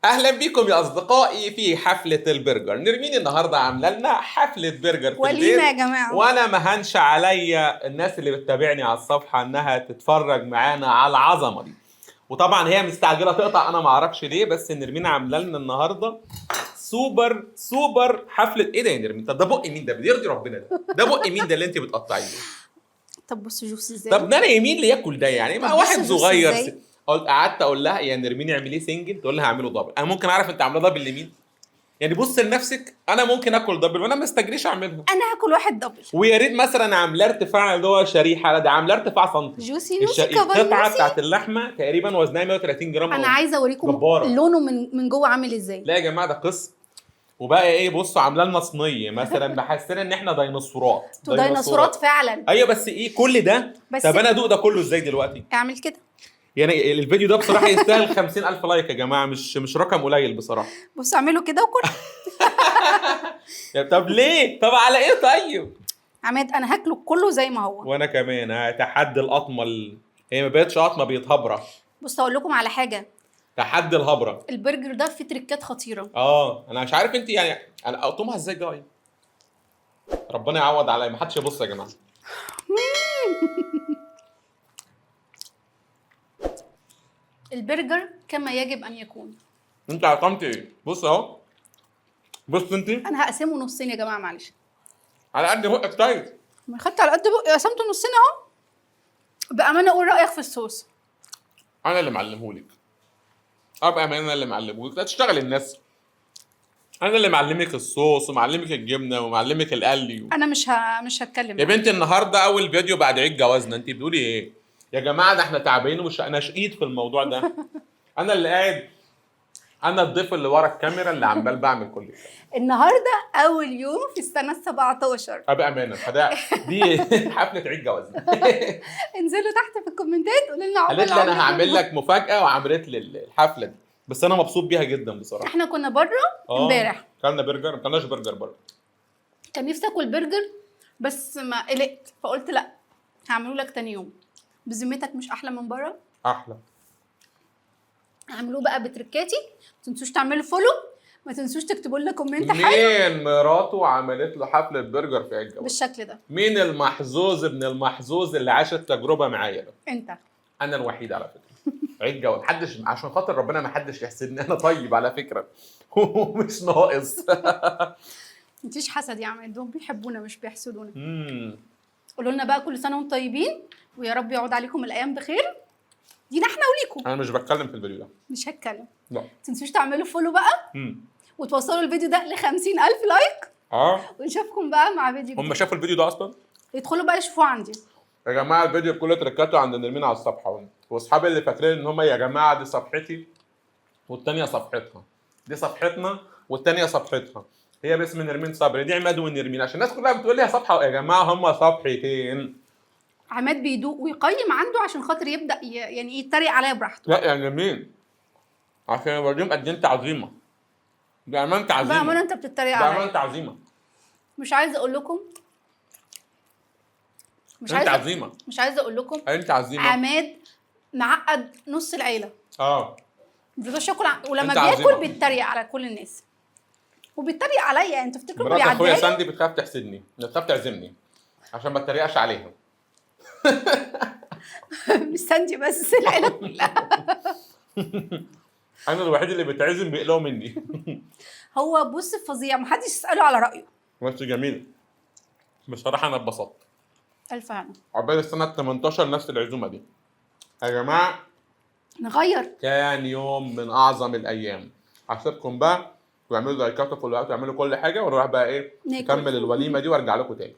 اهلا بيكم يا اصدقائي في حفله البرجر. نرمين النهارده عامله لنا حفله برجر في وليمة البيت يا جماعة. وانا ما هنش عليا الناس اللي بتتابعني على الصفحه انها تتفرج معانا على العظمه دي. وطبعا هي مستعجله تقطع، انا ما اعرفش ليه، بس نرمين عامله لنا النهارده سوبر حفله. ايه ده يا نرمين؟ طب ده بق مين ده؟ بيرضي ربنا ده بق مين ده اللي انت بتقطعيه؟ طب بص جوسي ازاي. طب ده انا يمين اللي ياكل ده يعني؟ ما طب بص واحد جوسي صغير ازاي. قعدت اقول لها يا نرمين اعمليه سنجل، تقول لها هعمله دبل. انا ممكن اعرف انت عامله دبل لمين؟ يعني بص لنفسك، انا ممكن اكل دبل وانا ما استجريش اعملها. انا هاكل واحد دبل. ويا ريت مثلا عاملاه ارتفاع اللي هو شريحه، لا ده عاملاه ارتفاع سنتي. جوسي القطعه كفايوسي. بتاعت اللحمه تقريبا وزنها 130 جرام انا او عايزه اوريكم جباره. لونه من جوه عامل ازاي. لا يا جماعه ده قصه. وبقى ايه، بصوا عامله لنا صينيه مثلا بحسنا ان احنا ديناصورات. انتوا ديناصورات فعلا. ايوه بس ايه كل ده؟ بس طب انا ادوق ده كله ازاي دلوقتي؟ اعمل كده. يعني الفيديو ده بصراحه يستاهل 50,000 لايك يا جماعه، مش رقم قليل بصراحه. بص اعمله كده وكل. طب ليه؟ طب على ايه طيب؟ عماد انا هاكله كله زي ما هو. وانا كمان هتحدي القطمه هي ما بقتش قطمه، بيتهبره. بص اقول لكم على حاجه. تحدي الهبره. البرجر ده فيه تريكات خطيره. انا مش عارف انت يعني انا اقطمها ازاي جاي. ربنا يعوض عليا، ما حدش يبص يا جماعه. البرجر كما يجب ان يكون. انت قطمت ايه؟ بص اهو. بص انت انا هقسمه نصين يا جماعه معلش. على قد بقك طيب. ما خدت على قد بقى قسمته نصين اهو. بامانه قول رايك في الصوص. انا اللي معلمهولك. ابقى انا اللي معلمهولك، لا تشتغل الناس. انا اللي معلمك الصوص ومعلمك الجبنه ومعلمك القلي انا مش هتكلم يا معاك. بنتي النهارده اول فيديو بعد عيد جوازنا، انت بتقولي ايه؟ يا جماعه ده احنا تعبانين ومش انا شقيت في الموضوع ده. انا اللي قاعد، انا الضيف اللي ورا الكاميرا اللي عمال بعمل كل ده. النهارده اول يوم في السنه ال17. ابقى امانه فده دي حفله عيد جوازنا. انزلوا تحت في الكومنتات قولوا لنا قالت لي انا هعمل لك مفاجاه وعملت لي الحفله دي، بس انا مبسوط بيها جدا بصراحه. احنا كنا بره امبارح. كلنا برجر، ما كلناش برجر بره. كان نفسي اكل برجر بس ما قلقت فقلت لا هعمله لك تاني يوم. بذمتك مش احلى من بره؟ احلى. اعملوه بقى بتركاتي. ما تنسوش تعملوا فولو، ما تنسوش تكتبوا لنا كومنت حلو. مين مراته عملت له حفله برجر في عيد جوازنا؟ بالشكل ده. مين المحظوظ ابن المحظوظ اللي عاش التجربه معايا ده؟ انت. انا الوحيد على فكره. عيد جواز محدش، عشان خاطر ربنا ما حدش يحسدني، انا طيب على فكره. ومش ناقص. مفيش حسد يا عم، دول بيحبونا مش بيحسدونا. امم قولوا لنا بقى كل سنه وانتم طيبين ويا رب يعود عليكم الايام بخير. دينا احنا وليكم. انا مش بتكلم في الفيديو ده. مش هتكلم. لا. ما تنسوش تعملوا فولو بقى امم وتوصلوا الفيديو ده ل50,000 لايك. اه ونشوفكم بقى مع فيديو هم جديد. شافوا الفيديو ده اصلا؟ يدخلوا بقى يشوفوه عندي. يا جماعه الفيديو بكل تركاته عند نرمين على الصفحه، واصحابي اللي فاكرين ان هم يا جماعه دي صفحتي والتانيه صفحتها، دي صفحتنا والتانيه صفحتها، هي باسم نرمين صبري، دي عماد ونرمين، عشان الناس كلها بتقول لي يا صفحه. يا جماعه هم صفحتين. عماد بيدوق ويقيم عنده عشان خاطر يبدا يعني يتريق عليا براحته. لا يا نرمين، عشان اوريهم قد انت عظيمه. بأمانة عظيمه. بأمانة انت بتتريق عليا. بأمانة عظيمه. مش عايزه اقول لكم. انت عظيمه. مش عايزه اقول لكم. انت عظيمه. عماد معقد نص العيله. اه ما بيقدرش ياكل ولما انت بياكل عظيمة. بيتريق على كل الناس. وبيتريق عليا، انتوا تفتكروا مرات اخويا بيعديها ساندي بتخاف تحسدني، بتخاف تعزمني عشان ما اتريقش عليها. مش ساندي بس العيله كلها. انا الوحيد اللي بيتعزم بيقلقوا مني. هو بص فظيع، محدش يساله على رايه. بس جميل بصراحه، انا اتبسطت. الف هنا. عقبال السنه 18 نفس العزومه دي يا جماعه. نغير. كان يوم من اعظم الايام. هسيبكم بقى واعملوا لايكات وفولوات واعملوا كل حاجه ونروح بقى ايه ناكل. نكمل الوليمه دي وارجع لكم تاني.